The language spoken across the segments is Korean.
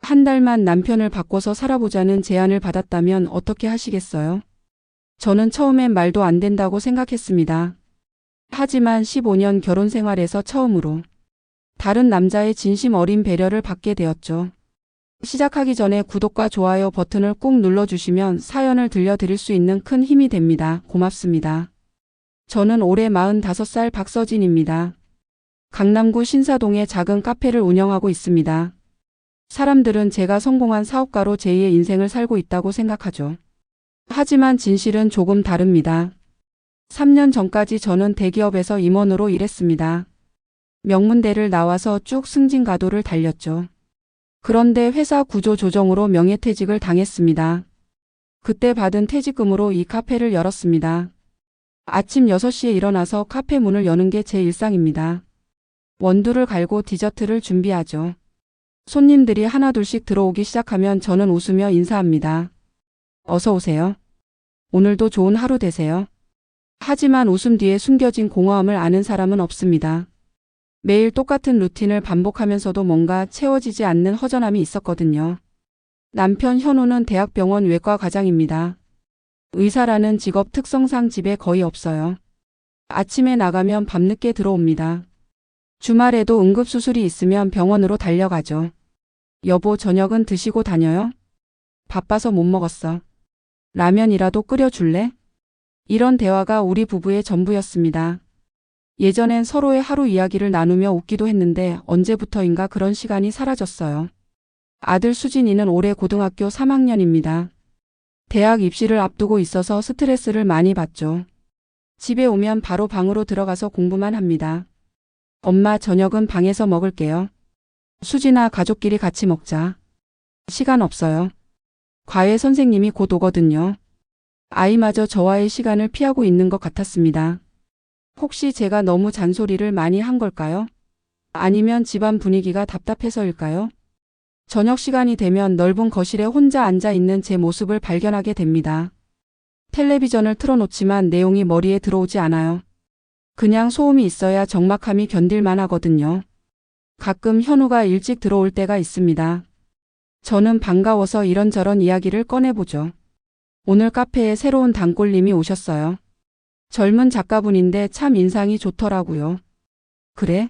한 달만 남편을 바꿔서 살아보자는 제안을 받았다면 어떻게 하시겠어요? 저는 처음엔 말도 안 된다고 생각했습니다. 하지만 15년 결혼 생활에서 처음으로 다른 남자의 진심 어린 배려를 받게 되었죠. 시작하기 전에 구독과 좋아요 버튼을 꾹 눌러주시면 사연을 들려드릴 수 있는 큰 힘이 됩니다. 고맙습니다. 저는 올해 45살 박서진입니다. 강남구 신사동에 작은 카페를 운영하고 있습니다. 사람들은 제가 성공한 사업가로 제2의 인생을 살고 있다고 생각하죠. 하지만 진실은 조금 다릅니다. 3년 전까지 저는 대기업에서 임원으로 일했습니다. 명문대를 나와서 쭉 승진가도를 달렸죠. 그런데 회사 구조 조정으로 명예퇴직을 당했습니다. 그때 받은 퇴직금으로 이 카페를 열었습니다. 아침 6시에 일어나서 카페 문을 여는 게 제 일상입니다. 원두를 갈고 디저트를 준비하죠. 손님들이 하나둘씩 들어오기 시작하면 저는 웃으며 인사합니다. 어서 오세요. 오늘도 좋은 하루 되세요. 하지만 웃음 뒤에 숨겨진 공허함을 아는 사람은 없습니다. 매일 똑같은 루틴을 반복하면서도 뭔가 채워지지 않는 허전함이 있었거든요. 남편 현우는 대학병원 외과 과장입니다. 의사라는 직업 특성상 집에 거의 없어요. 아침에 나가면 밤늦게 들어옵니다. 주말에도 응급수술이 있으면 병원으로 달려가죠. 여보, 저녁은 드시고 다녀요? 바빠서 못 먹었어. 라면이라도 끓여줄래? 이런 대화가 우리 부부의 전부였습니다. 예전엔 서로의 하루 이야기를 나누며 웃기도 했는데 언제부터인가 그런 시간이 사라졌어요. 아들 수진이는 올해 고등학교 3학년입니다. 대학 입시를 앞두고 있어서 스트레스를 많이 받죠. 집에 오면 바로 방으로 들어가서 공부만 합니다. 엄마, 저녁은 방에서 먹을게요. 수진아, 가족끼리 같이 먹자. 시간 없어요. 과외 선생님이 곧 오거든요. 아이마저 저와의 시간을 피하고 있는 것 같았습니다. 혹시 제가 너무 잔소리를 많이 한 걸까요? 아니면 집안 분위기가 답답해서일까요? 저녁 시간이 되면 넓은 거실에 혼자 앉아 있는 제 모습을 발견하게 됩니다. 텔레비전을 틀어놓지만 내용이 머리에 들어오지 않아요. 그냥 소음이 있어야 적막함이 견딜만 하거든요. 가끔 현우가 일찍 들어올 때가 있습니다. 저는 반가워서 이런저런 이야기를 꺼내보죠. 오늘 카페에 새로운 단골님이 오셨어요. 젊은 작가분인데 참 인상이 좋더라고요. 그래?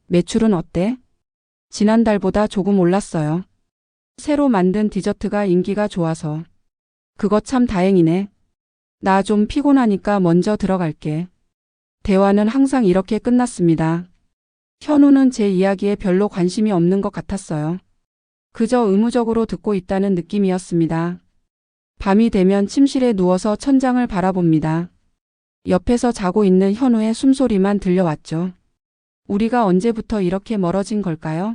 매출은 어때? 지난달보다 조금 올랐어요. 새로 만든 디저트가 인기가 좋아서. 그거 참 다행이네. 나 좀 피곤하니까 먼저 들어갈게. 대화는 항상 이렇게 끝났습니다. 현우는 제 이야기에 별로 관심이 없는 것 같았어요. 그저 의무적으로 듣고 있다는 느낌이었습니다. 밤이 되면 침실에 누워서 천장을 바라봅니다. 옆에서 자고 있는 현우의 숨소리만 들려왔죠. 우리가 언제부터 이렇게 멀어진 걸까요?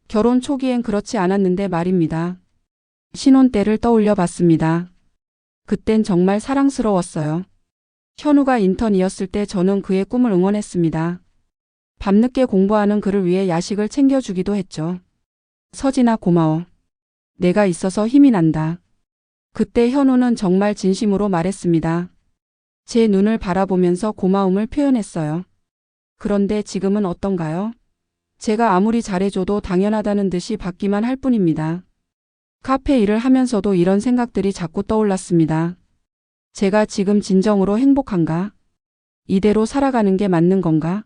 결혼 초기엔 그렇지 않았는데 말입니다. 신혼 때를 떠올려 봤습니다. 그땐 정말 사랑스러웠어요. 현우가 인턴이었을 때 저는 그의 꿈을 응원했습니다. 밤늦게 공부하는 그를 위해 야식을 챙겨주기도 했죠. 서진아, 고마워. 내가 있어서 힘이 난다. 그때 현우는 정말 진심으로 말했습니다. 제 눈을 바라보면서 고마움을 표현했어요. 그런데 지금은 어떤가요? 제가 아무리 잘해줘도 당연하다는 듯이 받기만 할 뿐입니다. 카페 일을 하면서도 이런 생각들이 자꾸 떠올랐습니다. 제가 지금 진정으로 행복한가? 이대로 살아가는 게 맞는 건가?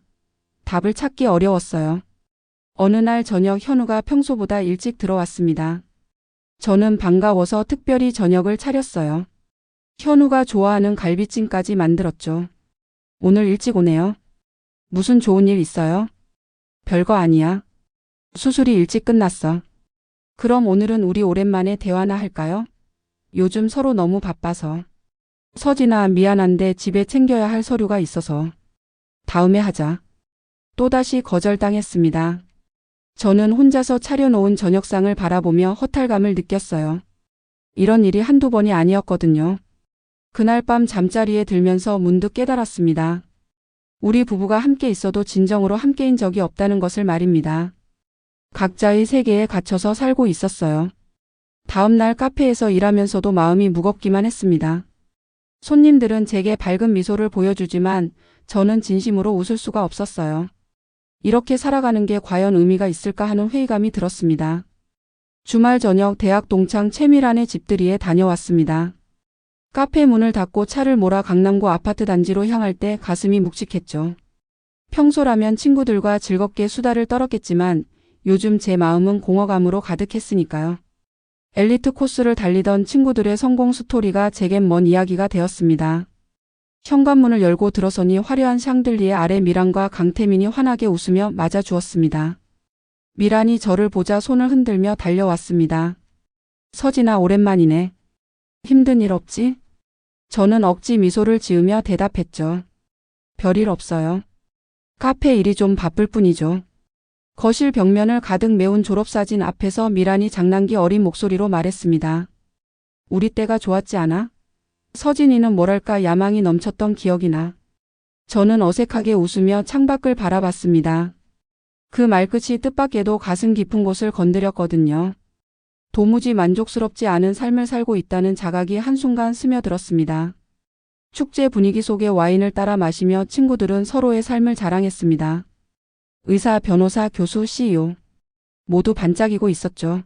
답을 찾기 어려웠어요. 어느 날 저녁 현우가 평소보다 일찍 들어왔습니다. 저는 반가워서 특별히 저녁을 차렸어요. 현우가 좋아하는 갈비찜까지 만들었죠. 오늘 일찍 오네요. 무슨 좋은 일 있어요? 별거 아니야. 수술이 일찍 끝났어. 그럼 오늘은 우리 오랜만에 대화나 할까요? 요즘 서로 너무 바빠서. 서진아, 미안한데 집에 챙겨야 할 서류가 있어서. 다음에 하자. 또다시 거절당했습니다. 저는 혼자서 차려놓은 저녁상을 바라보며 허탈감을 느꼈어요. 이런 일이 한두 번이 아니었거든요. 그날 밤 잠자리에 들면서 문득 깨달았습니다. 우리 부부가 함께 있어도 진정으로 함께인 적이 없다는 것을 말입니다. 각자의 세계에 갇혀서 살고 있었어요. 다음 날 카페에서 일하면서도 마음이 무겁기만 했습니다. 손님들은 제게 밝은 미소를 보여주지만 저는 진심으로 웃을 수가 없었어요. 이렇게 살아가는 게 과연 의미가 있을까 하는 회의감이 들었습니다. 주말 저녁 대학 동창 최미란의 집들이에 다녀왔습니다. 카페 문을 닫고 차를 몰아 강남구 아파트 단지로 향할 때 가슴이 묵직했죠. 평소라면 친구들과 즐겁게 수다를 떨었겠지만 요즘 제 마음은 공허감으로 가득했으니까요. 엘리트 코스를 달리던 친구들의 성공 스토리가 제겐 먼 이야기가 되었습니다. 현관문을 열고 들어서니 화려한 샹들리에 아래 미란과 강태민이 환하게 웃으며 맞아주었습니다. 미란이 저를 보자 손을 흔들며 달려왔습니다. 서진아, 오랜만이네. 힘든 일 없지? 저는 억지 미소를 지으며 대답했죠. 별일 없어요. 카페 일이 좀 바쁠 뿐이죠. 거실 벽면을 가득 메운 졸업사진 앞에서 미란이 장난기 어린 목소리로 말했습니다. 우리 때가 좋았지 않아? 서진이는 뭐랄까 야망이 넘쳤던 기억이 나. 저는 어색하게 웃으며 창밖을 바라봤습니다. 그 말끝이 뜻밖에도 가슴 깊은 곳을 건드렸거든요. 도무지 만족스럽지 않은 삶을 살고 있다는 자각이 한순간 스며들었습니다. 축제 분위기 속에 와인을 따라 마시며 친구들은 서로의 삶을 자랑했습니다. 의사, 변호사, 교수, CEO 모두 반짝이고 있었죠.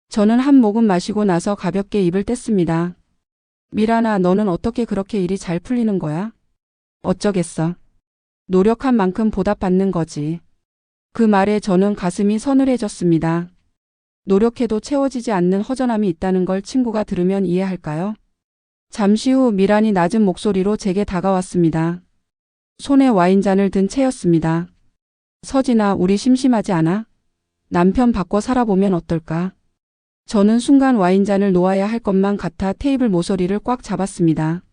저는 한 모금 마시고 나서 가볍게 입을 뗐습니다. 미란아, 너는 어떻게 그렇게 일이 잘 풀리는 거야? 어쩌겠어. 노력한 만큼 보답받는 거지. 그 말에 저는 가슴이 서늘해졌습니다. 노력해도 채워지지 않는 허전함이 있다는 걸 친구가 들으면 이해할까요? 잠시 후 미란이 낮은 목소리로 제게 다가왔습니다. 손에 와인잔을 든 채였습니다. 서진아, 우리 심심하지 않아? 남편 바꿔 살아보면 어떨까? 저는 순간 와인잔을 놓아야 할 것만 같아 테이블 모서리를 꽉 잡았습니다.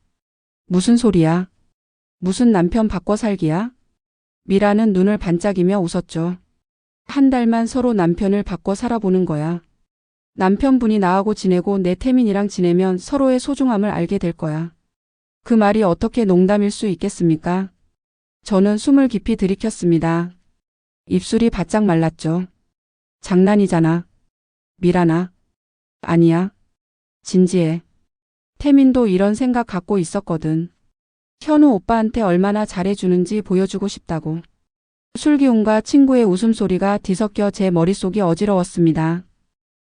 무슨 소리야? 무슨 남편 바꿔 살기야? 미라는 눈을 반짝이며 웃었죠. 한 달만 서로 남편을 바꿔 살아보는 거야. 남편분이 나하고 지내고 내 태민이랑 지내면 서로의 소중함을 알게 될 거야. 그 말이 어떻게 농담일 수 있겠습니까? 저는 숨을 깊이 들이켰습니다. 입술이 바짝 말랐죠. 장난이잖아. 미란아. 아니야. 진지해. 태민도 이런 생각 갖고 있었거든. 현우 오빠한테 얼마나 잘해주는지 보여주고 싶다고. 술기운과 친구의 웃음소리가 뒤섞여 제 머릿속이 어지러웠습니다.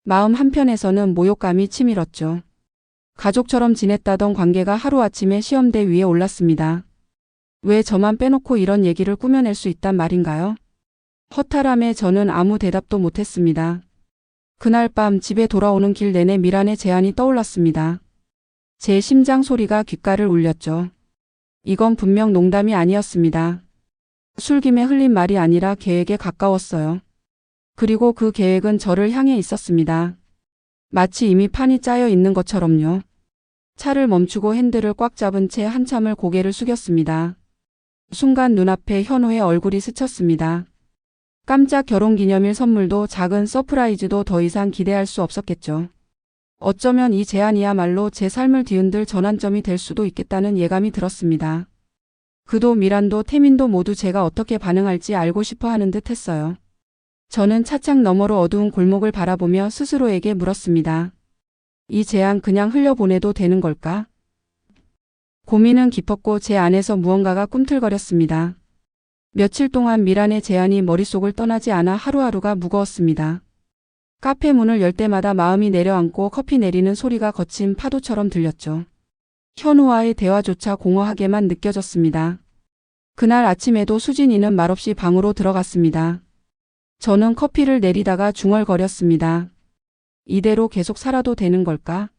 마음 한편에서는 모욕감이 치밀었죠. 가족처럼 지냈다던 관계가 하루아침에 시험대 위에 올랐습니다. 왜 저만 빼놓고 이런 얘기를 꾸며낼 수 있단 말인가요? 허탈함에 저는 아무 대답도 못했습니다. 그날 밤 집에 돌아오는 길 내내 미란의 제안이 떠올랐습니다. 제 심장 소리가 귓가를 울렸죠. 이건 분명 농담이 아니었습니다. 술김에 흘린 말이 아니라 계획에 가까웠어요. 그리고 그 계획은 저를 향해 있었습니다. 마치 이미 판이 짜여 있는 것처럼요. 차를 멈추고 핸들을 꽉 잡은 채 한참을 고개를 숙였습니다. 순간 눈앞에 현우의 얼굴이 스쳤습니다. 깜짝 결혼기념일 선물도 작은 서프라이즈도 더 이상 기대할 수 없었겠죠. 어쩌면 이 제안이야말로 제 삶을 뒤흔들 전환점이 될 수도 있겠다는 예감이 들었습니다. 그도 미란도 태민도 모두 제가 어떻게 반응할지 알고 싶어 하는 듯 했어요. 저는 차창 너머로 어두운 골목을 바라보며 스스로에게 물었습니다. 이 제안 그냥 흘려보내도 되는 걸까? 고민은 깊었고 제 안에서 무언가가 꿈틀거렸습니다. 며칠 동안 미란의 제안이 머릿속을 떠나지 않아 하루하루가 무거웠습니다. 카페 문을 열 때마다 마음이 내려앉고 커피 내리는 소리가 거친 파도처럼 들렸죠. 현우와의 대화조차 공허하게만 느껴졌습니다. 그날 아침에도 수진이는 말없이 방으로 들어갔습니다. 저는 커피를 내리다가 중얼거렸습니다. 이대로 계속 살아도 되는 걸까?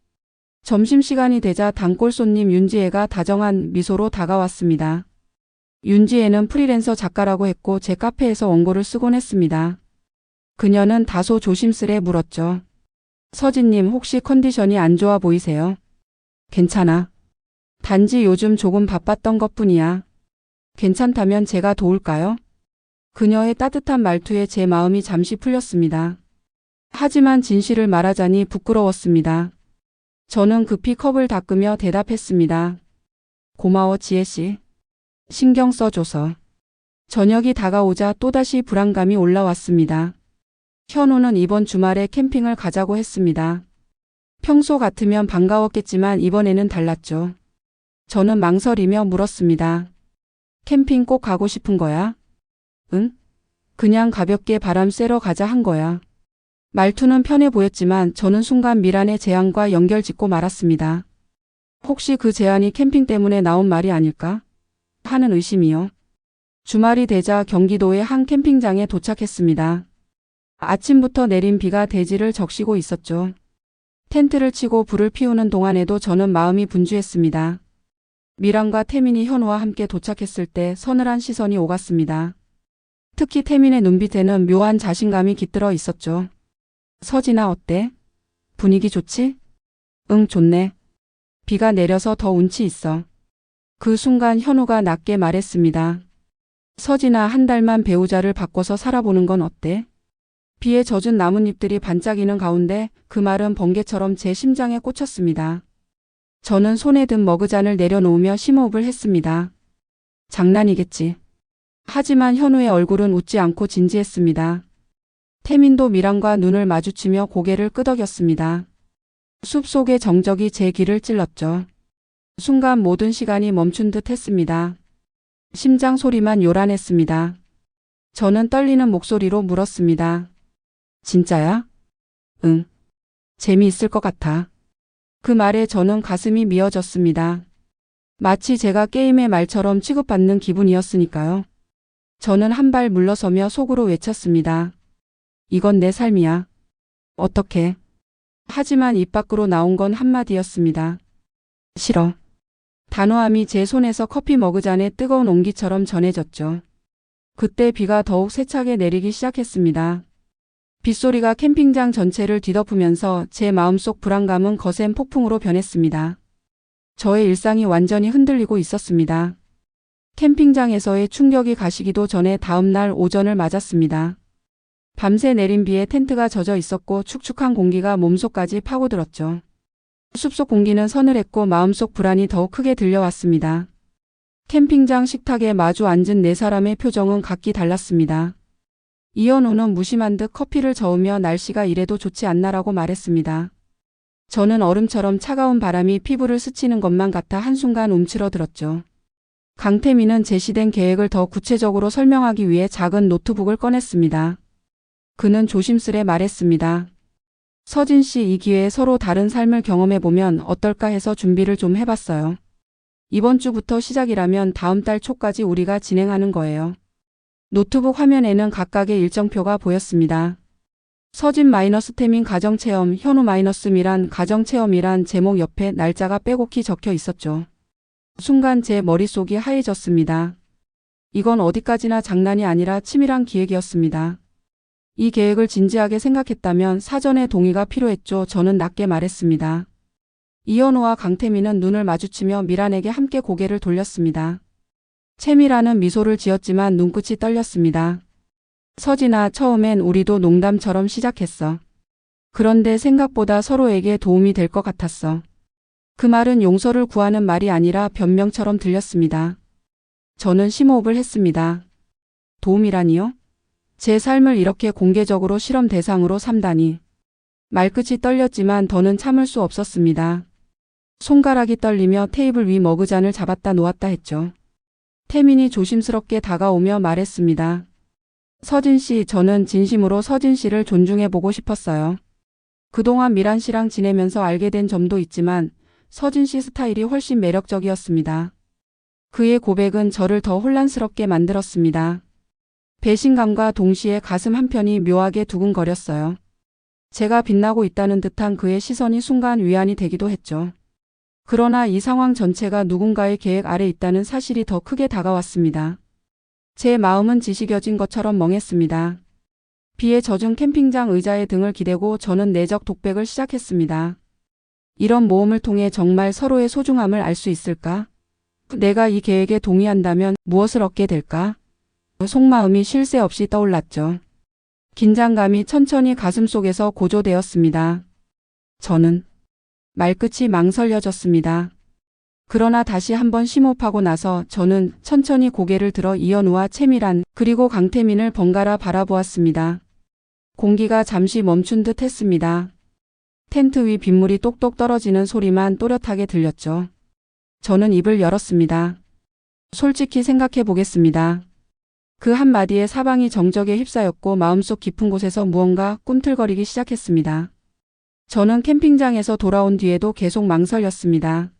점심시간이 되자 단골 손님 윤지혜가 다정한 미소로 다가왔습니다. 윤지혜는 프리랜서 작가라고 했고 제 카페에서 원고를 쓰곤 했습니다. 그녀는 다소 조심스레 물었죠. 서진님, 혹시 컨디션이 안 좋아 보이세요? 괜찮아. 단지 요즘 조금 바빴던 것뿐이야. 괜찮다면 제가 도울까요? 그녀의 따뜻한 말투에 제 마음이 잠시 풀렸습니다. 하지만 진실을 말하자니 부끄러웠습니다. 저는 급히 컵을 닦으며 대답했습니다. 고마워, 지혜씨. 신경 써줘서. 저녁이 다가오자 또다시 불안감이 올라왔습니다. 현우는 이번 주말에 캠핑을 가자고 했습니다. 평소 같으면 반가웠겠지만 이번에는 달랐죠. 저는 망설이며 물었습니다. 캠핑 꼭 가고 싶은 거야? 응? 그냥 가볍게 바람 쐬러 가자 한 거야. 말투는 편해 보였지만 저는 순간 미란의 제안과 연결짓고 말았습니다. 혹시 그 제안이 캠핑 때문에 나온 말이 아닐까? 하는 의심이요. 주말이 되자 경기도의 한 캠핑장에 도착했습니다. 아침부터 내린 비가 대지를 적시고 있었죠. 텐트를 치고 불을 피우는 동안에도 저는 마음이 분주했습니다. 미란과 태민이 현우와 함께 도착했을 때 서늘한 시선이 오갔습니다. 특히 태민의 눈빛에는 묘한 자신감이 깃들어 있었죠. 서진아 어때? 분위기 좋지? 응, 좋네. 비가 내려서 더 운치 있어. 그 순간 현우가 낮게 말했습니다. 서진아, 한 달만 배우자를 바꿔서 살아보는 건 어때? 비에 젖은 나뭇잎들이 반짝이는 가운데 그 말은 번개처럼 제 심장에 꽂혔습니다. 저는 손에 든 머그잔을 내려놓으며 심호흡을 했습니다. 장난이겠지. 하지만 현우의 얼굴은 웃지 않고 진지했습니다. 태민도 미란과 눈을 마주치며 고개를 끄덕였습니다. 숲속의 정적이 제 귀를 찔렀죠. 순간 모든 시간이 멈춘 듯 했습니다. 심장 소리만 요란했습니다. 저는 떨리는 목소리로 물었습니다. 진짜야? 응. 재미있을 것 같아. 그 말에 저는 가슴이 미어졌습니다. 마치 제가 게임의 말처럼 취급받는 기분이었으니까요. 저는 한 발 물러서며 속으로 외쳤습니다. 이건 내 삶이야. 어떻게? 하지만 입 밖으로 나온 건 한마디였습니다. 싫어. 단호함이 제 손에서 커피 머그잔에 뜨거운 온기처럼 전해졌죠. 그때 비가 더욱 세차게 내리기 시작했습니다. 빗소리가 캠핑장 전체를 뒤덮으면서 제 마음속 불안감은 거센 폭풍으로 변했습니다. 저의 일상이 완전히 흔들리고 있었습니다. 캠핑장에서의 충격이 가시기도 전에 다음 날 오전을 맞았습니다. 밤새 내린 비에 텐트가 젖어 있었고 축축한 공기가 몸속까지 파고들었죠. 숲속 공기는 서늘했고 마음속 불안이 더욱 크게 들려왔습니다. 캠핑장 식탁에 마주 앉은 네 사람의 표정은 각기 달랐습니다. 이현우는 무심한 듯 커피를 저으며 날씨가 이래도 좋지 않나라고 말했습니다. 저는 얼음처럼 차가운 바람이 피부를 스치는 것만 같아 한순간 움츠러들었죠. 강태민은 제시된 계획을 더 구체적으로 설명하기 위해 작은 노트북을 꺼냈습니다. 그는 조심스레 말했습니다. 서진 씨, 이 기회에 서로 다른 삶을 경험해보면 어떨까 해서 준비를 좀 해봤어요. 이번 주부터 시작이라면 다음 달 초까지 우리가 진행하는 거예요. 노트북 화면에는 각각의 일정표가 보였습니다. 서진 태민 가정체험, 현우 미란 가정체험이란 제목 옆에 날짜가 빼곡히 적혀 있었죠. 순간 제 머릿속이 하얘졌습니다. 이건 어디까지나 장난이 아니라 치밀한 기획이었습니다. 이 계획을 진지하게 생각했다면 사전에 동의가 필요했죠. 저는 낮게 말했습니다. 이현우와 강태민은 눈을 마주치며 미란에게 함께 고개를 돌렸습니다. 채미라는 미소를 지었지만 눈끝이 떨렸습니다. 서진아, 처음엔 우리도 농담처럼 시작했어. 그런데 생각보다 서로에게 도움이 될 것 같았어. 그 말은 용서를 구하는 말이 아니라 변명처럼 들렸습니다. 저는 심호흡을 했습니다. 도움이라니요? 제 삶을 이렇게 공개적으로 실험 대상으로 삼다니. 말끝이 떨렸지만 더는 참을 수 없었습니다. 손가락이 떨리며 테이블 위 머그잔을 잡았다 놓았다 했죠. 태민이 조심스럽게 다가오며 말했습니다. 서진 씨, 저는 진심으로 서진 씨를 존중해보고 싶었어요. 그동안 미란 씨랑 지내면서 알게 된 점도 있지만 서진 씨 스타일이 훨씬 매력적이었습니다. 그의 고백은 저를 더 혼란스럽게 만들었습니다. 배신감과 동시에 가슴 한편이 묘하게 두근거렸어요. 제가 빛나고 있다는 듯한 그의 시선이 순간 위안이 되기도 했죠. 그러나 이 상황 전체가 누군가의 계획 아래 있다는 사실이 더 크게 다가왔습니다. 제 마음은 지식여진 것처럼 멍했습니다. 비에 젖은 캠핑장 의자에 등을 기대고 저는 내적 독백을 시작했습니다. 이런 모험을 통해 정말 서로의 소중함을 알 수 있을까? 내가 이 계획에 동의한다면 무엇을 얻게 될까? 속마음이 쉴 새 없이 떠올랐죠. 긴장감이 천천히 가슴속에서 고조되었습니다. 저는 말끝이 망설여졌습니다. 그러나 다시 한번 심호흡하고 나서 저는 천천히 고개를 들어 이현우와 채미란 그리고 강태민을 번갈아 바라보았습니다. 공기가 잠시 멈춘 듯 했습니다. 텐트 위 빗물이 똑똑 떨어지는 소리만 또렷하게 들렸죠. 저는 입을 열었습니다. 솔직히 생각해 보겠습니다. 그 한마디에 사방이 정적에 휩싸였고 마음속 깊은 곳에서 무언가 꿈틀거리기 시작했습니다. 저는 캠핑장에서 돌아온 뒤에도 계속 망설였습니다.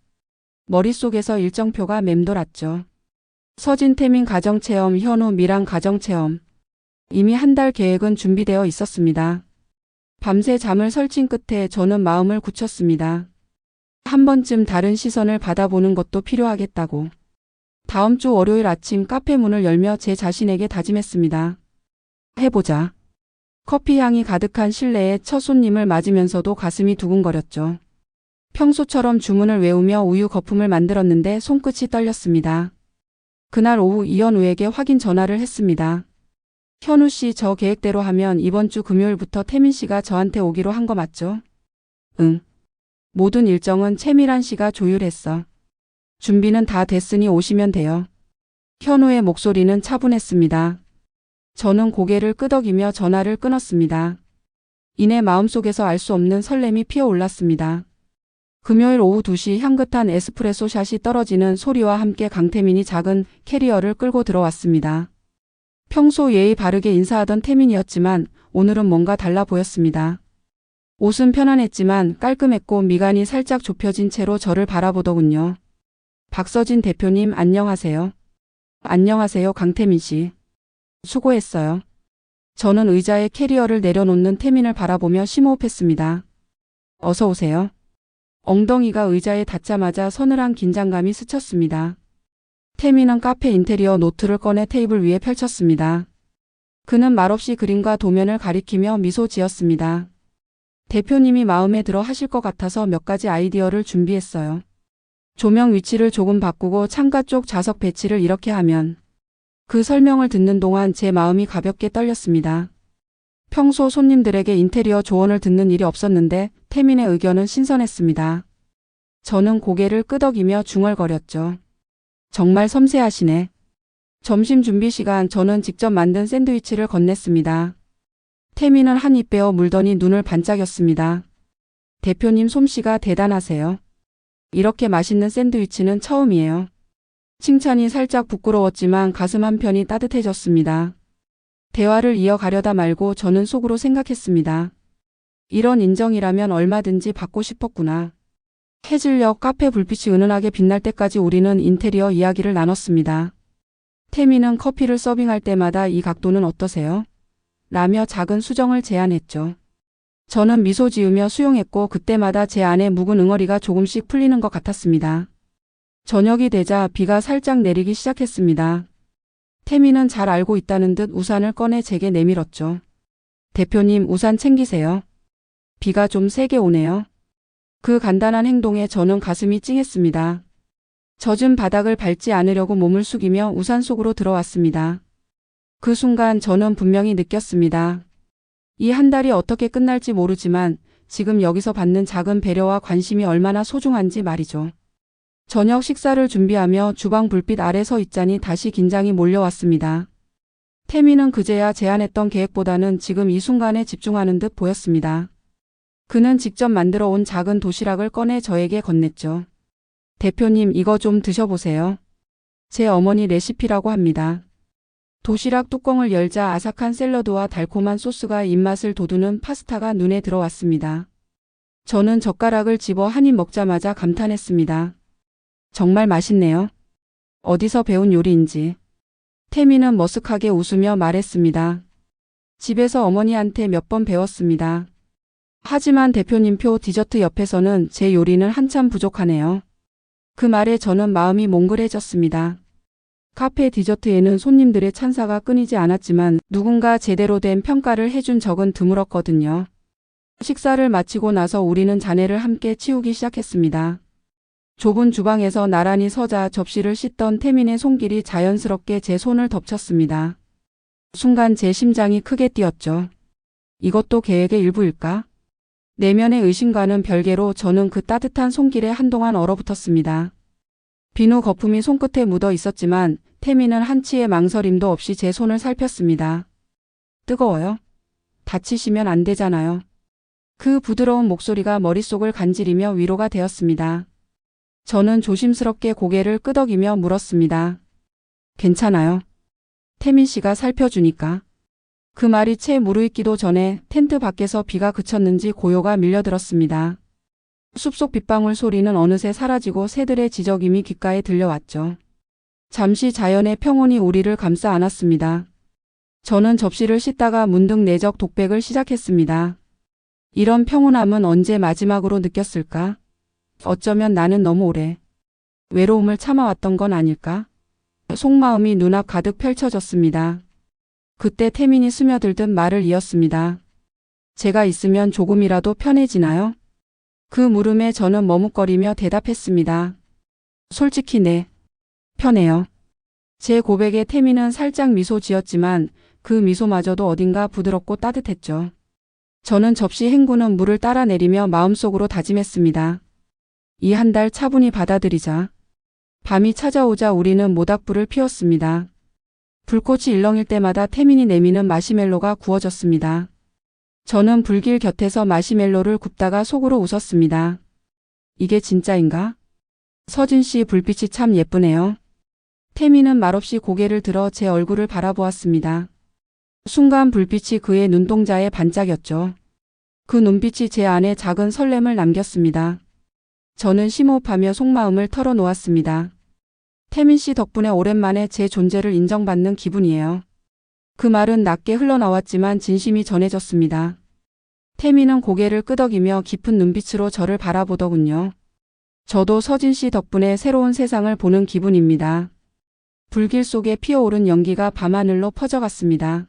머릿속에서 일정표가 맴돌았죠. 서진 태민 가정체험, 현우 미랑 가정체험. 이미 한 달 계획은 준비되어 있었습니다. 밤새 잠을 설친 끝에 저는 마음을 굳혔습니다. 한 번쯤 다른 시선을 받아보는 것도 필요하겠다고. 다음 주 월요일 아침 카페 문을 열며 제 자신에게 다짐했습니다. 해보자. 커피 향이 가득한 실내에 첫 손님을 맞으면서도 가슴이 두근거렸죠. 평소처럼 주문을 외우며 우유 거품을 만들었는데 손끝이 떨렸습니다. 그날 오후 이현우에게 확인 전화를 했습니다. 현우 씨, 저 계획대로 하면 이번 주 금요일부터 태민 씨가 저한테 오기로 한 거 맞죠? 응. 모든 일정은 채미란 씨가 조율했어. 준비는 다 됐으니 오시면 돼요. 현우의 목소리는 차분했습니다. 저는 고개를 끄덕이며 전화를 끊었습니다. 이내 마음속에서 알 수 없는 설렘이 피어올랐습니다. 금요일 오후 2시 향긋한 에스프레소 샷이 떨어지는 소리와 함께 강태민이 작은 캐리어를 끌고 들어왔습니다. 평소 예의 바르게 인사하던 태민이었지만 오늘은 뭔가 달라 보였습니다. 옷은 편안했지만 깔끔했고 미간이 살짝 좁혀진 채로 저를 바라보더군요. 박서진 대표님 안녕하세요. 안녕하세요 강태민 씨. 수고했어요. 저는 의자에 캐리어를 내려놓는 태민을 바라보며 심호흡했습니다. 어서 오세요. 엉덩이가 의자에 닿자마자 서늘한 긴장감이 스쳤습니다. 태민은 카페 인테리어 노트를 꺼내 테이블 위에 펼쳤습니다. 그는 말없이 그림과 도면을 가리키며 미소 지었습니다. 대표님이 마음에 들어 하실 것 같아서 몇 가지 아이디어를 준비했어요. 조명 위치를 조금 바꾸고 창가 쪽 좌석 배치를 이렇게 하면. 그 설명을 듣는 동안 제 마음이 가볍게 떨렸습니다. 평소 손님들에게 인테리어 조언을 듣는 일이 없었는데 태민의 의견은 신선했습니다. 저는 고개를 끄덕이며 중얼거렸죠. 정말 섬세하시네. 점심 준비 시간 저는 직접 만든 샌드위치를 건넸습니다. 태민은 한 입 베어 물더니 눈을 반짝였습니다. 대표님 솜씨가 대단하세요. 이렇게 맛있는 샌드위치는 처음이에요. 칭찬이 살짝 부끄러웠지만 가슴 한편이 따뜻해졌습니다. 대화를 이어가려다 말고 저는 속으로 생각했습니다. 이런 인정이라면 얼마든지 받고 싶었구나. 해질녘 카페 불빛이 은은하게 빛날 때까지 우리는 인테리어 이야기를 나눴습니다. 태민은 커피를 서빙할 때마다 이 각도는 어떠세요? 라며 작은 수정을 제안했죠. 저는 미소 지으며 수용했고 그때마다 제 안에 묵은 응어리가 조금씩 풀리는 것 같았습니다. 저녁이 되자 비가 살짝 내리기 시작했습니다. 태민은 잘 알고 있다는 듯 우산을 꺼내 제게 내밀었죠. 대표님 우산 챙기세요. 비가 좀 세게 오네요. 그 간단한 행동에 저는 가슴이 찡했습니다. 젖은 바닥을 밟지 않으려고 몸을 숙이며 우산 속으로 들어왔습니다. 그 순간 저는 분명히 느꼈습니다. 이 한 달이 어떻게 끝날지 모르지만 지금 여기서 받는 작은 배려와 관심이 얼마나 소중한지 말이죠. 저녁 식사를 준비하며 주방 불빛 아래 서 있자니 다시 긴장이 몰려왔습니다. 태민은 그제야 제안했던 계획보다는 지금 이 순간에 집중하는 듯 보였습니다. 그는 직접 만들어 온 작은 도시락을 꺼내 저에게 건넸죠. 대표님 이거 좀 드셔보세요. 제 어머니 레시피라고 합니다. 도시락 뚜껑을 열자 아삭한 샐러드와 달콤한 소스가 입맛을 돋우는 파스타가 눈에 들어왔습니다. 저는 젓가락을 집어 한 입 먹자마자 감탄했습니다. 정말 맛있네요. 어디서 배운 요리인지. 태민은 머쓱하게 웃으며 말했습니다. 집에서 어머니한테 몇 번 배웠습니다. 하지만 대표님표 디저트 옆에서는 제 요리는 한참 부족하네요. 그 말에 저는 마음이 몽글해졌습니다. 카페 디저트에는 손님들의 찬사가 끊이지 않았지만 누군가 제대로 된 평가를 해준 적은 드물었거든요. 식사를 마치고 나서 우리는 잔해를 함께 치우기 시작했습니다. 좁은 주방에서 나란히 서자 접시를 씻던 태민의 손길이 자연스럽게 제 손을 덮쳤습니다. 순간 제 심장이 크게 뛰었죠. 이것도 계획의 일부일까? 내면의 의심과는 별개로 저는 그 따뜻한 손길에 한동안 얼어붙었습니다. 비누 거품이 손끝에 묻어 있었지만 태민은 한치의 망설임도 없이 제 손을 살폈습니다. 뜨거워요? 다치시면 안 되잖아요. 그 부드러운 목소리가 머릿속을 간지리며 위로가 되었습니다. 저는 조심스럽게 고개를 끄덕이며 물었습니다. 괜찮아요. 태민 씨가 살펴주니까. 그 말이 채 무르익기도 전에 텐트 밖에서 비가 그쳤는지 고요가 밀려들었습니다. 숲속 빗방울 소리는 어느새 사라지고 새들의 지저귀미 귓가에 들려왔죠. 잠시 자연의 평온이 우리를 감싸 안았습니다. 저는 접시를 씻다가 문득 내적 독백을 시작했습니다. 이런 평온함은 언제 마지막으로 느꼈을까? 어쩌면 나는 너무 오래 외로움을 참아왔던 건 아닐까? 속마음이 눈앞 가득 펼쳐졌습니다. 그때 태민이 스며들듯 말을 이었습니다. 제가 있으면 조금이라도 편해지나요? 그 물음에 저는 머뭇거리며 대답했습니다. 솔직히 네, 편해요. 제 고백에 태민은 살짝 미소 지었지만 그 미소마저도 어딘가 부드럽고 따뜻했죠. 저는 접시 헹구는 물을 따라 내리며 마음속으로 다짐했습니다. 이 한 달 차분히 받아들이자. 밤이 찾아오자 우리는 모닥불을 피웠습니다. 불꽃이 일렁일 때마다 태민이 내미는 마시멜로가 구워졌습니다. 저는 불길 곁에서 마시멜로를 굽다가 속으로 웃었습니다. 이게 진짜인가? 서진 씨 불빛이 참 예쁘네요. 태민은 말없이 고개를 들어 제 얼굴을 바라보았습니다. 순간 불빛이 그의 눈동자에 반짝였죠. 그 눈빛이 제 안에 작은 설렘을 남겼습니다. 저는 심호흡하며 속마음을 털어놓았습니다. 태민 씨 덕분에 오랜만에 제 존재를 인정받는 기분이에요. 그 말은 낮게 흘러나왔지만 진심이 전해졌습니다. 태민은 고개를 끄덕이며 깊은 눈빛으로 저를 바라보더군요. 저도 서진 씨 덕분에 새로운 세상을 보는 기분입니다. 불길 속에 피어오른 연기가 밤하늘로 퍼져갔습니다.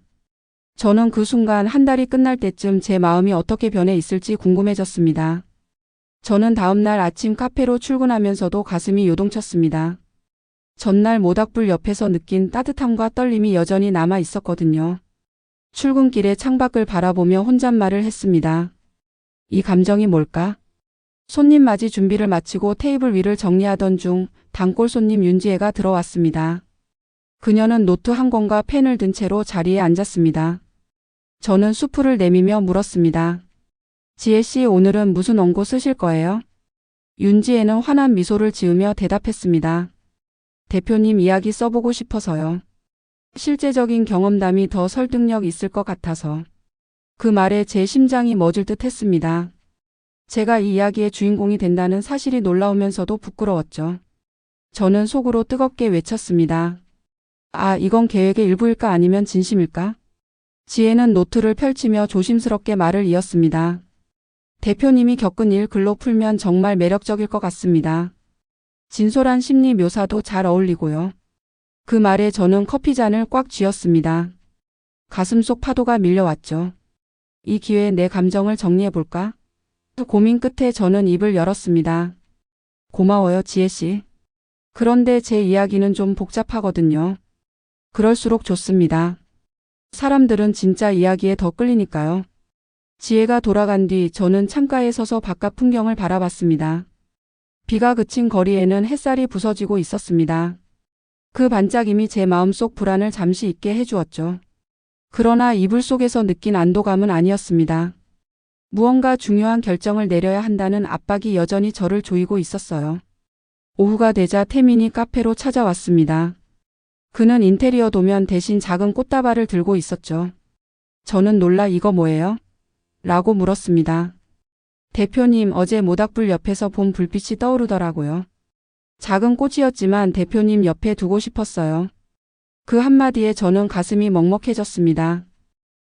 저는 그 순간 한 달이 끝날 때쯤 제 마음이 어떻게 변해 있을지 궁금해졌습니다. 저는 다음날 아침 카페로 출근하면서도 가슴이 요동쳤습니다. 전날 모닥불 옆에서 느낀 따뜻함과 떨림이 여전히 남아 있었거든요. 출근길에 창밖을 바라보며 혼잣말을 했습니다. 이 감정이 뭘까? 손님 맞이 준비를 마치고 테이블 위를 정리하던 중 단골 손님 윤지혜가 들어왔습니다. 그녀는 노트 한 권과 펜을 든 채로 자리에 앉았습니다. 저는 수프를 내미며 물었습니다. 지혜 씨, 오늘은 무슨 원고 쓰실 거예요? 윤지혜는 환한 미소를 지으며 대답했습니다. 대표님 이야기 써보고 싶어서요. 실제적인 경험담이 더 설득력 있을 것 같아서. 그 말에 제 심장이 멎을 듯 했습니다. 제가 이 이야기의 주인공이 된다는 사실이 놀라우면서도 부끄러웠죠. 저는 속으로 뜨겁게 외쳤습니다. 아, 이건 계획의 일부일까 아니면 진심일까? 지혜는 노트를 펼치며 조심스럽게 말을 이었습니다. 대표님이 겪은 일 글로 풀면 정말 매력적일 것 같습니다. 진솔한 심리 묘사도 잘 어울리고요. 그 말에 저는 커피잔을 꽉 쥐었습니다. 가슴속 파도가 밀려왔죠. 이 기회에 내 감정을 정리해볼까? 고민 끝에 저는 입을 열었습니다. 고마워요, 지혜씨. 그런데 제 이야기는 좀 복잡하거든요. 그럴수록 좋습니다. 사람들은 진짜 이야기에 더 끌리니까요. 지혜가 돌아간 뒤 저는 창가에 서서 바깥 풍경을 바라봤습니다. 비가 그친 거리에는 햇살이 부서지고 있었습니다. 그 반짝임이 제 마음속 불안을 잠시 잊게 해주었죠. 그러나 이불 속에서 느낀 안도감은 아니었습니다. 무언가 중요한 결정을 내려야 한다는 압박이 여전히 저를 조이고 있었어요. 오후가 되자 태민이 카페로 찾아왔습니다. 그는 인테리어 도면 대신 작은 꽃다발을 들고 있었죠. 저는 놀라 이거 뭐예요? 라고 물었습니다. 대표님, 어제 모닥불 옆에서 본 불빛이 떠오르더라고요. 작은 꽃이었지만 대표님 옆에 두고 싶었어요. 그 한마디에 저는 가슴이 먹먹해졌습니다.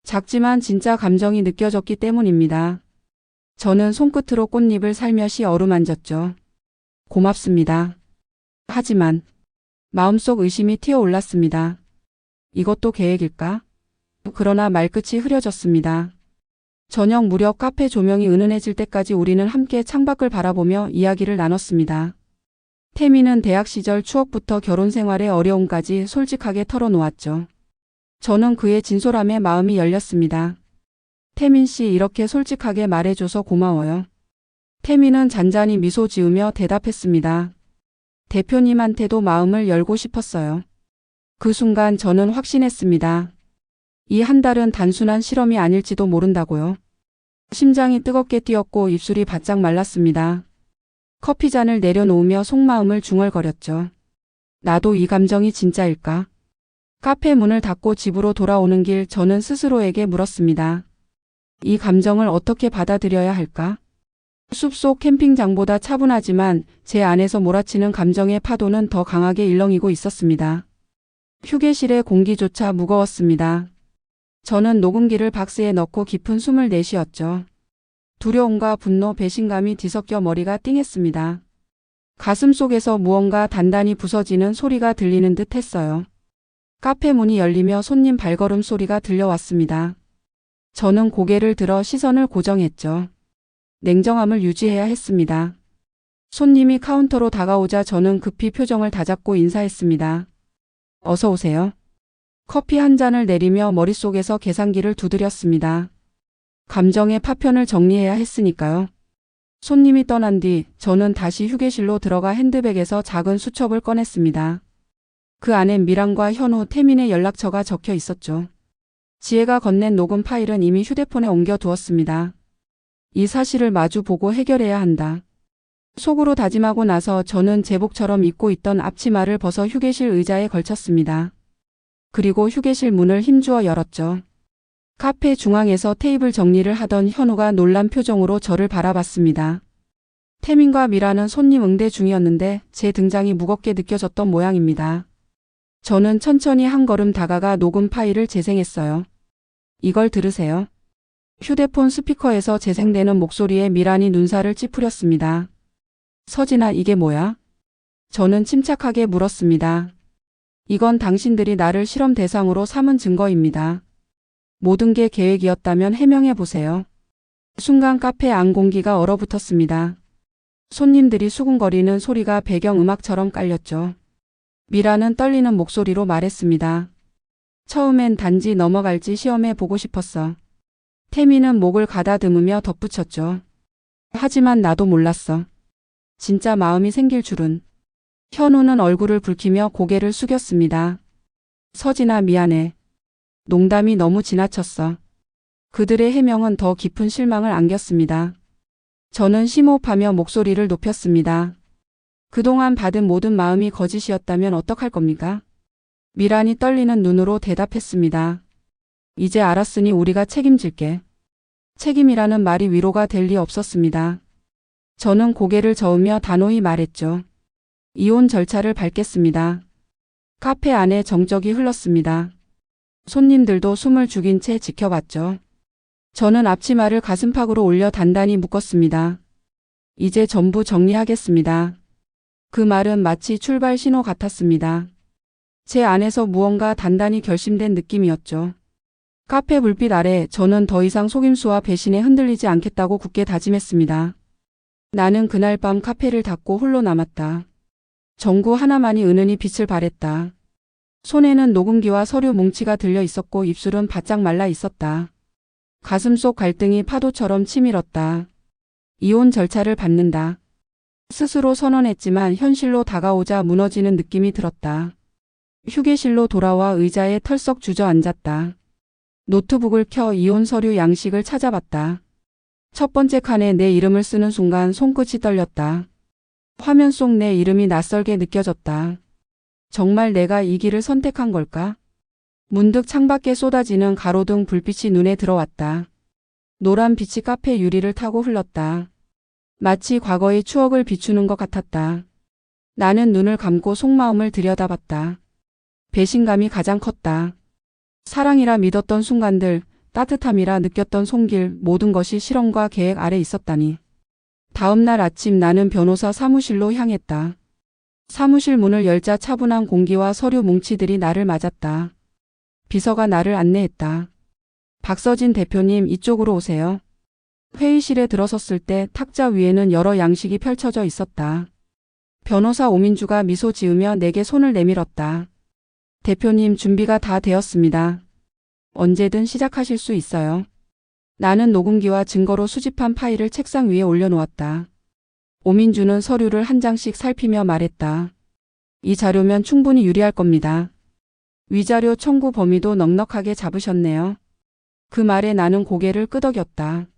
작지만 진짜 감정이 느껴졌기 때문입니다. 저는 손끝으로 꽃잎을 살며시 어루만졌죠. 고맙습니다. 하지만 마음속 의심이 튀어올랐습니다. 이것도 계획일까? 그러나 말끝이 흐려졌습니다. 저녁 무렵 카페 조명이 은은해질 때까지 우리는 함께 창밖을 바라보며 이야기를 나눴습니다. 태민은 대학 시절 추억부터 결혼 생활의 어려움까지 솔직하게 털어놓았죠. 저는 그의 진솔함에 마음이 열렸습니다. 태민 씨, 이렇게 솔직하게 말해줘서 고마워요. 태민은 잔잔히 미소 지으며 대답했습니다. 대표님한테도 마음을 열고 싶었어요. 그 순간 저는 확신했습니다. 이 한 달은 단순한 실험이 아닐지도 모른다고요. 심장이 뜨겁게 뛰었고 입술이 바짝 말랐습니다. 커피잔을 내려놓으며 속마음을 중얼거렸죠. 나도 이 감정이 진짜일까? 카페 문을 닫고 집으로 돌아오는 길 저는 스스로에게 물었습니다. 이 감정을 어떻게 받아들여야 할까? 숲속 캠핑장보다 차분하지만 제 안에서 몰아치는 감정의 파도는 더 강하게 일렁이고 있었습니다. 휴게실의 공기조차 무거웠습니다. 저는 녹음기를 박스에 넣고 깊은 숨을 내쉬었죠. 두려움과 분노, 배신감이 뒤섞여 머리가 띵했습니다. 가슴 속에서 무언가 단단히 부서지는 소리가 들리는 듯 했어요. 카페 문이 열리며 손님 발걸음 소리가 들려왔습니다. 저는 고개를 들어 시선을 고정했죠. 냉정함을 유지해야 했습니다. 손님이 카운터로 다가오자 저는 급히 표정을 다잡고 인사했습니다. 어서 오세요. 커피 한 잔을 내리며 머릿속에서 계산기를 두드렸습니다. 감정의 파편을 정리해야 했으니까요. 손님이 떠난 뒤 저는 다시 휴게실로 들어가 핸드백에서 작은 수첩을 꺼냈습니다. 그 안엔 미란과 현우, 태민의 연락처가 적혀 있었죠. 지혜가 건넨 녹음 파일은 이미 휴대폰에 옮겨두었습니다. 이 사실을 마주보고 해결해야 한다. 속으로 다짐하고 나서 저는 제복처럼 입고 있던 앞치마를 벗어 휴게실 의자에 걸쳤습니다. 그리고 휴게실 문을 힘주어 열었죠. 카페 중앙에서 테이블 정리를 하던 현우가 놀란 표정으로 저를 바라봤습니다. 태민과 미라는 손님 응대 중이었는데 제 등장이 무겁게 느껴졌던 모양입니다. 저는 천천히 한 걸음 다가가 녹음 파일을 재생했어요. 이걸 들으세요. 휴대폰 스피커에서 재생되는 목소리에 미란이 눈살을 찌푸렸습니다. 서진아, 이게 뭐야? 저는 침착하게 물었습니다. 이건 당신들이 나를 실험 대상으로 삼은 증거입니다. 모든 게 계획이었다면 해명해보세요. 순간 카페 안 공기가 얼어붙었습니다. 손님들이 수군거리는 소리가 배경음악처럼 깔렸죠. 미라는 떨리는 목소리로 말했습니다. 처음엔 단지 넘어갈지 시험해보고 싶었어. 태미는 목을 가다듬으며 덧붙였죠. 하지만 나도 몰랐어. 진짜 마음이 생길 줄은. 현우는 얼굴을 붉히며 고개를 숙였습니다. 서진아, 미안해. 농담이 너무 지나쳤어. 그들의 해명은 더 깊은 실망을 안겼습니다. 저는 심호흡하며 목소리를 높였습니다. 그동안 받은 모든 마음이 거짓이었다면 어떡할 겁니까? 미란이 떨리는 눈으로 대답했습니다. 이제 알았으니 우리가 책임질게. 책임이라는 말이 위로가 될 리 없었습니다. 저는 고개를 저으며 단호히 말했죠. 이혼 절차를 밟겠습니다. 카페 안에 정적이 흘렀습니다. 손님들도 숨을 죽인 채 지켜봤죠. 저는 앞치마를 가슴팍으로 올려 단단히 묶었습니다. 이제 전부 정리하겠습니다. 그 말은 마치 출발 신호 같았습니다. 제 안에서 무언가 단단히 결심된 느낌이었죠. 카페 불빛 아래 저는 더 이상 속임수와 배신에 흔들리지 않겠다고 굳게 다짐했습니다. 나는 그날 밤 카페를 닫고 홀로 남았다. 전구 하나만이 은은히 빛을 발했다. 손에는 녹음기와 서류 뭉치가 들려 있었고 입술은 바짝 말라 있었다. 가슴 속 갈등이 파도처럼 치밀었다. 이혼 절차를 밟는다. 스스로 선언했지만 현실로 다가오자 무너지는 느낌이 들었다. 휴게실로 돌아와 의자에 털썩 주저앉았다. 노트북을 켜 이혼 서류 양식을 찾아봤다. 첫 번째 칸에 내 이름을 쓰는 순간 손끝이 떨렸다. 화면 속 내 이름이 낯설게 느껴졌다. 정말 내가 이 길을 선택한 걸까? 문득 창밖에 쏟아지는 가로등 불빛이 눈에 들어왔다. 노란 빛이 카페 유리를 타고 흘렀다. 마치 과거의 추억을 비추는 것 같았다. 나는 눈을 감고 속마음을 들여다봤다. 배신감이 가장 컸다. 사랑이라 믿었던 순간들, 따뜻함이라 느꼈던 손길, 모든 것이 실험과 계획 아래 있었다니. 다음 날 아침 나는 변호사 사무실로 향했다. 사무실 문을 열자 차분한 공기와 서류 뭉치들이 나를 맞았다. 비서가 나를 안내했다. 박서진 대표님, 이쪽으로 오세요. 회의실에 들어섰을 때 탁자 위에는 여러 양식이 펼쳐져 있었다. 변호사 오민주가 미소 지으며 내게 손을 내밀었다. 대표님, 준비가 다 되었습니다. 언제든 시작하실 수 있어요. 나는 녹음기와 증거로 수집한 파일을 책상 위에 올려놓았다. 오민주는 서류를 한 장씩 살피며 말했다. 이 자료면 충분히 유리할 겁니다. 위자료 청구 범위도 넉넉하게 잡으셨네요. 그 말에 나는 고개를 끄덕였다.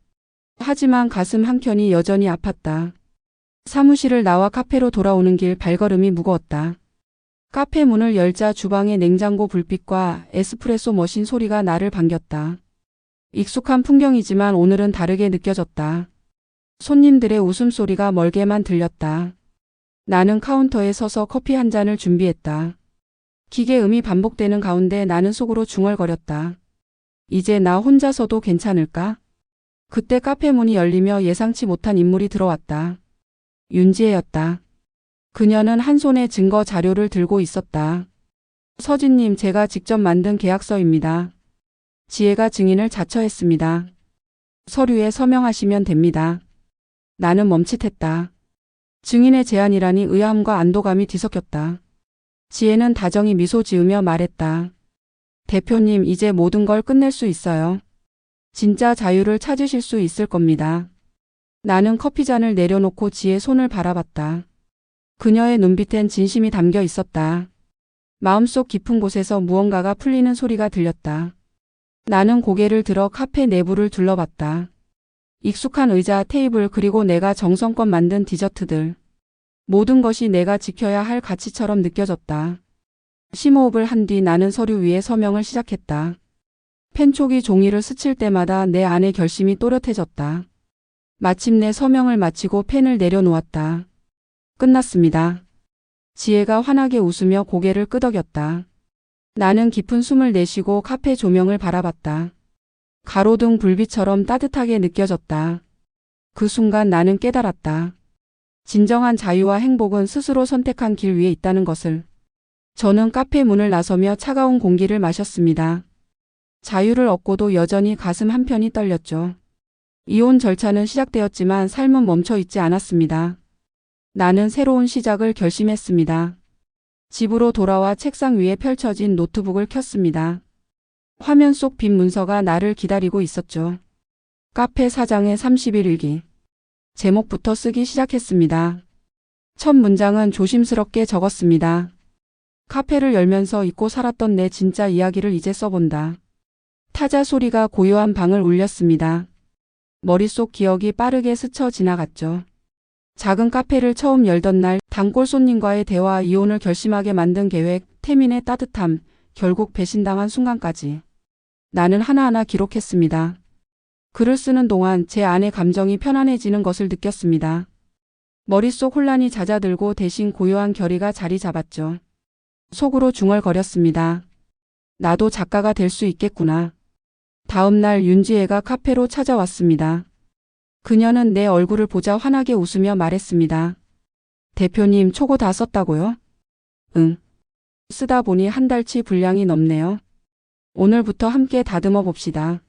하지만 가슴 한켠이 여전히 아팠다. 사무실을 나와 카페로 돌아오는 길 발걸음이 무거웠다. 카페 문을 열자 주방의 냉장고 불빛과 에스프레소 머신 소리가 나를 반겼다. 익숙한 풍경이지만 오늘은 다르게 느껴졌다. 손님들의 웃음소리가 멀게만 들렸다. 나는 카운터에 서서 커피 한 잔을 준비했다. 기계 음이 반복되는 가운데 나는 속으로 중얼거렸다. 이제 나 혼자서도 괜찮을까? 그때 카페 문이 열리며 예상치 못한 인물이 들어왔다. 윤지혜였다. 그녀는 한 손에 증거 자료를 들고 있었다. 서진님, 제가 직접 만든 계약서입니다. 지혜가 증인을 자처했습니다. 서류에 서명하시면 됩니다. 나는 멈칫했다. 증인의 제안이라니 의아함과 안도감이 뒤섞였다. 지혜는 다정히 미소 지으며 말했다. 대표님, 이제 모든 걸 끝낼 수 있어요. 진짜 자유를 찾으실 수 있을 겁니다. 나는 커피잔을 내려놓고 지혜의 손을 바라봤다. 그녀의 눈빛엔 진심이 담겨 있었다. 마음속 깊은 곳에서 무언가가 풀리는 소리가 들렸다. 나는 고개를 들어 카페 내부를 둘러봤다. 익숙한 의자, 테이블, 그리고 내가 정성껏 만든 디저트들. 모든 것이 내가 지켜야 할 가치처럼 느껴졌다. 심호흡을 한 뒤 나는 서류 위에 서명을 시작했다. 펜촉이 종이를 스칠 때마다 내 안의 결심이 또렷해졌다. 마침내 서명을 마치고 펜을 내려놓았다. 끝났습니다. 지혜가 환하게 웃으며 고개를 끄덕였다. 나는 깊은 숨을 내쉬고 카페 조명을 바라봤다. 가로등 불빛처럼 따뜻하게 느껴졌다. 그 순간 나는 깨달았다. 진정한 자유와 행복은 스스로 선택한 길 위에 있다는 것을. 저는 카페 문을 나서며 차가운 공기를 마셨습니다. 자유를 얻고도 여전히 가슴 한편이 떨렸죠. 이혼 절차는 시작되었지만 삶은 멈춰 있지 않았습니다. 나는 새로운 시작을 결심했습니다. 집으로 돌아와 책상 위에 펼쳐진 노트북을 켰습니다. 화면 속 빈 문서가 나를 기다리고 있었죠. 카페 사장의 30일 일기. 제목부터 쓰기 시작했습니다. 첫 문장은 조심스럽게 적었습니다. 카페를 열면서 잊고 살았던 내 진짜 이야기를 이제 써본다. 타자 소리가 고요한 방을 울렸습니다. 머릿속 기억이 빠르게 스쳐 지나갔죠. 작은 카페를 처음 열던 날, 단골 손님과의 대화, 이혼을 결심하게 만든 계획, 태민의 따뜻함, 결국 배신당한 순간까지. 나는 하나하나 기록했습니다. 글을 쓰는 동안 제 안의 감정이 편안해지는 것을 느꼈습니다. 머릿속 혼란이 잦아들고 대신 고요한 결의가 자리 잡았죠. 속으로 중얼거렸습니다. 나도 작가가 될 수 있겠구나. 다음 날 윤지혜가 카페로 찾아왔습니다. 그녀는 내 얼굴을 보자 환하게 웃으며 말했습니다. 대표님, 초고 다 썼다고요? 응. 쓰다 보니 한 달치 분량이 넘네요. 오늘부터 함께 다듬어 봅시다.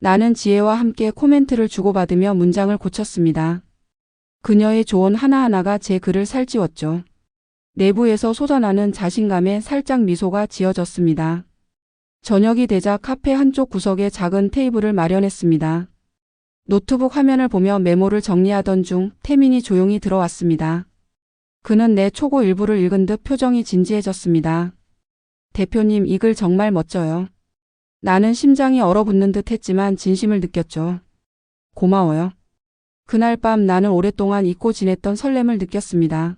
나는 지혜와 함께 코멘트를 주고받으며 문장을 고쳤습니다. 그녀의 조언 하나하나가 제 글을 살찌웠죠. 내부에서 솟아나는 자신감에 살짝 미소가 지어졌습니다. 저녁이 되자 카페 한쪽 구석에 작은 테이블을 마련했습니다. 노트북 화면을 보며 메모를 정리하던 중 태민이 조용히 들어왔습니다. 그는 내 초고 일부를 읽은 듯 표정이 진지해졌습니다. 대표님, 이 글 정말 멋져요. 나는 심장이 얼어붙는 듯 했지만 진심을 느꼈죠. 고마워요. 그날 밤 나는 오랫동안 잊고 지냈던 설렘을 느꼈습니다.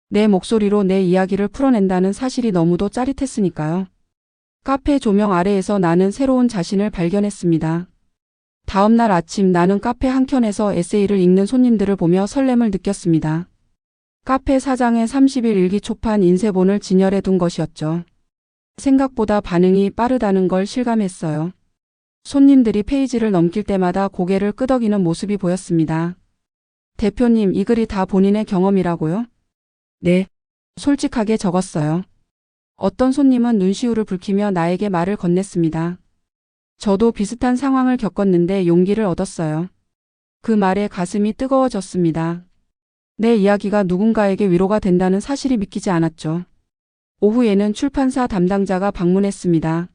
내 목소리로 내 이야기를 풀어낸다는 사실이 너무도 짜릿했으니까요. 카페 조명 아래에서 나는 새로운 자신을 발견했습니다. 다음 날 아침 나는 카페 한켠에서 에세이를 읽는 손님들을 보며 설렘을 느꼈습니다. 카페 사장의 30일 일기 초판 인쇄본을 진열해 둔 것이었죠. 생각보다 반응이 빠르다는 걸 실감했어요. 손님들이 페이지를 넘길 때마다 고개를 끄덕이는 모습이 보였습니다. 대표님, 이 글이 다 본인의 경험이라고요? 네. 솔직하게 적었어요. 어떤 손님은 눈시울을 붉히며 나에게 말을 건넸습니다. 저도 비슷한 상황을 겪었는데 용기를 얻었어요. 그 말에 가슴이 뜨거워졌습니다. 내 이야기가 누군가에게 위로가 된다는 사실이 믿기지 않았죠. 오후에는 출판사 담당자가 방문했습니다.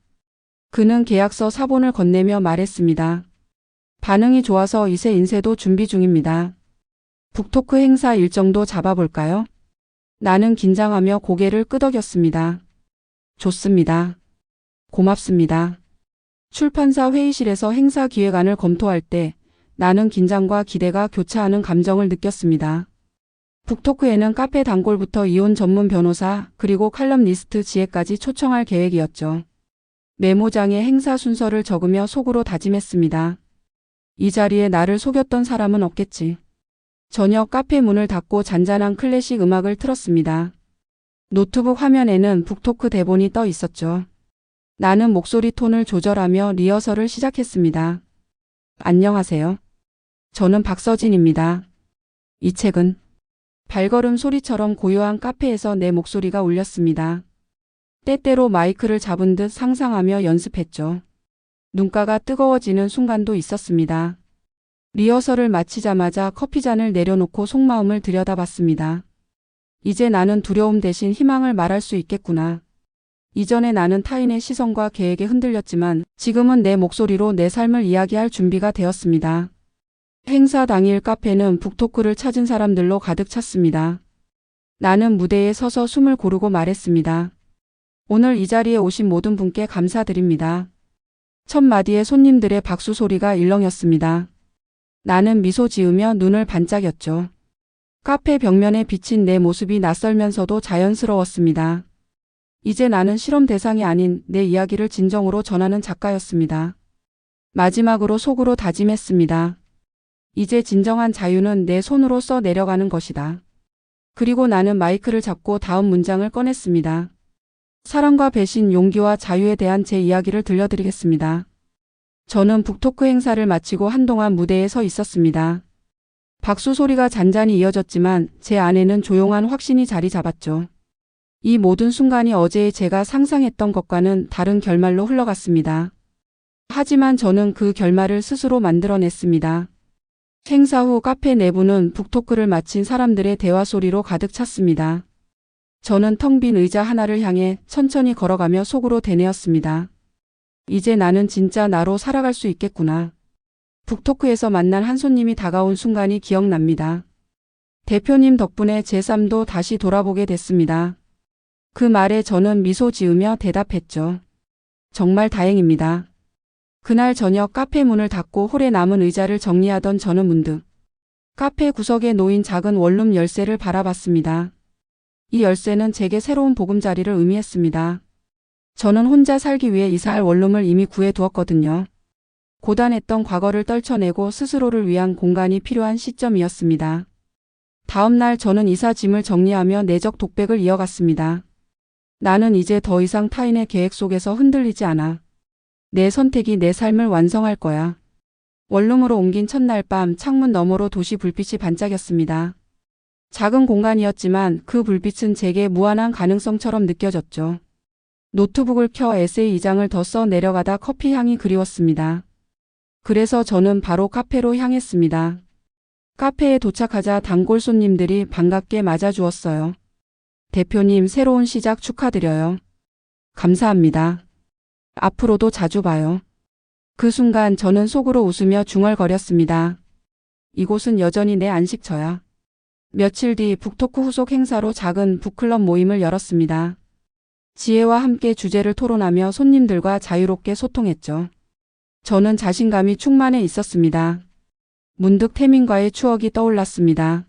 그는 계약서 사본을 건네며 말했습니다. 반응이 좋아서 이세 인쇄도 준비 중입니다. 북토크 행사 일정도 잡아볼까요? 나는 긴장하며 고개를 끄덕였습니다. 좋습니다. 고맙습니다. 출판사 회의실에서 행사 기획안을 검토할 때 나는 긴장과 기대가 교차하는 감정을 느꼈습니다. 북토크에는 카페 단골부터 이혼 전문 변호사, 그리고 칼럼니스트 지혜까지 초청할 계획이었죠. 메모장에 행사 순서를 적으며 속으로 다짐했습니다. 이 자리에 나를 속였던 사람은 없겠지. 저녁 카페 문을 닫고 잔잔한 클래식 음악을 틀었습니다. 노트북 화면에는 북토크 대본이 떠 있었죠. 나는 목소리 톤을 조절하며 리허설을 시작했습니다. 안녕하세요. 저는 박서진입니다. 이 책은 발걸음 소리처럼 고요한 카페에서 내 목소리가 울렸습니다. 때때로 마이크를 잡은 듯 상상하며 연습했죠. 눈가가 뜨거워지는 순간도 있었습니다. 리허설을 마치자마자 커피잔을 내려놓고 속마음을 들여다봤습니다. 이제 나는 두려움 대신 희망을 말할 수 있겠구나. 이전에 나는 타인의 시선과 계획에 흔들렸지만 지금은 내 목소리로 내 삶을 이야기할 준비가 되었습니다. 행사 당일 카페는 북토크를 찾은 사람들로 가득 찼습니다. 나는 무대에 서서 숨을 고르고 말했습니다. 오늘 이 자리에 오신 모든 분께 감사드립니다. 첫 마디에 손님들의 박수 소리가 일렁였습니다. 나는 미소 지으며 눈을 반짝였죠. 카페 벽면에 비친 내 모습이 낯설면서도 자연스러웠습니다. 이제 나는 실험 대상이 아닌 내 이야기를 진정으로 전하는 작가였습니다. 마지막으로 속으로 다짐했습니다. 이제 진정한 자유는 내 손으로 써 내려가는 것이다. 그리고 나는 마이크를 잡고 다음 문장을 꺼냈습니다. 사랑과 배신, 용기와 자유에 대한 제 이야기를 들려드리겠습니다. 저는 북토크 행사를 마치고 한동안 무대에 서 있었습니다. 박수 소리가 잔잔히 이어졌지만 제 안에는 조용한 확신이 자리 잡았죠. 이 모든 순간이 어제의 제가 상상했던 것과는 다른 결말로 흘러갔습니다. 하지만 저는 그 결말을 스스로 만들어냈습니다. 행사 후 카페 내부는 북토크를 마친 사람들의 대화 소리로 가득 찼습니다. 저는 텅 빈 의자 하나를 향해 천천히 걸어가며 속으로 되뇌었습니다. 이제 나는 진짜 나로 살아갈 수 있겠구나. 북토크에서 만난 한 손님이 다가온 순간이 기억납니다. 대표님 덕분에 제 삶도 다시 돌아보게 됐습니다. 그 말에 저는 미소 지으며 대답했죠. 정말 다행입니다. 그날 저녁 카페 문을 닫고 홀에 남은 의자를 정리하던 저는 문득 카페 구석에 놓인 작은 원룸 열쇠를 바라봤습니다. 이 열쇠는 제게 새로운 보금자리를 의미했습니다. 저는 혼자 살기 위해 이사할 원룸을 이미 구해두었거든요. 고단했던 과거를 떨쳐내고 스스로를 위한 공간이 필요한 시점이었습니다. 다음 날 저는 이사 짐을 정리하며 내적 독백을 이어갔습니다. 나는 이제 더 이상 타인의 계획 속에서 흔들리지 않아. 내 선택이 내 삶을 완성할 거야. 원룸으로 옮긴 첫날 밤 창문 너머로 도시 불빛이 반짝였습니다. 작은 공간이었지만 그 불빛은 제게 무한한 가능성처럼 느껴졌죠. 노트북을 켜 에세이 2장을 더 써 내려가다 커피 향이 그리웠습니다. 그래서 저는 바로 카페로 향했습니다. 카페에 도착하자 단골 손님들이 반갑게 맞아주었어요. 대표님, 새로운 시작 축하드려요. 감사합니다. 앞으로도 자주 봐요. 그 순간 저는 속으로 웃으며 중얼거렸습니다. 이곳은 여전히 내 안식처야. 며칠 뒤 북토크 후속 행사로 작은 북클럽 모임을 열었습니다. 지혜와 함께 주제를 토론하며 손님들과 자유롭게 소통했죠. 저는 자신감이 충만해 있었습니다. 문득 태민과의 추억이 떠올랐습니다.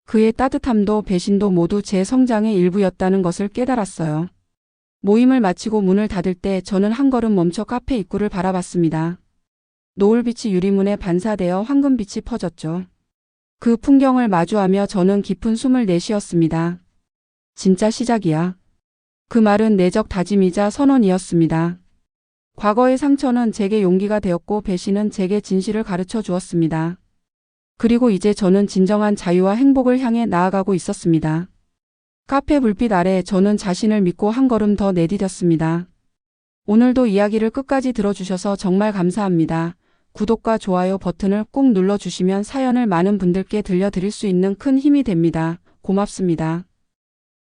그의 따뜻함도 배신도 모두 제 성장의 일부였다는 것을 깨달았어요. 모임을 마치고 문을 닫을 때 저는 한 걸음 멈춰 카페 입구를 바라봤습니다. 노을빛이 유리문에 반사되어 황금빛이 퍼졌죠. 그 풍경을 마주하며 저는 깊은 숨을 내쉬었습니다. 진짜 시작이야. 그 말은 내적 다짐이자 선언이었습니다. 과거의 상처는 제게 용기가 되었고 배신은 제게 진실을 가르쳐 주었습니다. 그리고 이제 저는 진정한 자유와 행복을 향해 나아가고 있었습니다. 카페 불빛 아래 저는 자신을 믿고 한 걸음 더 내디뎠습니다. 오늘도 이야기를 끝까지 들어주셔서 정말 감사합니다. 구독과 좋아요 버튼을 꼭 눌러주시면 사연을 많은 분들께 들려드릴 수 있는 큰 힘이 됩니다. 고맙습니다.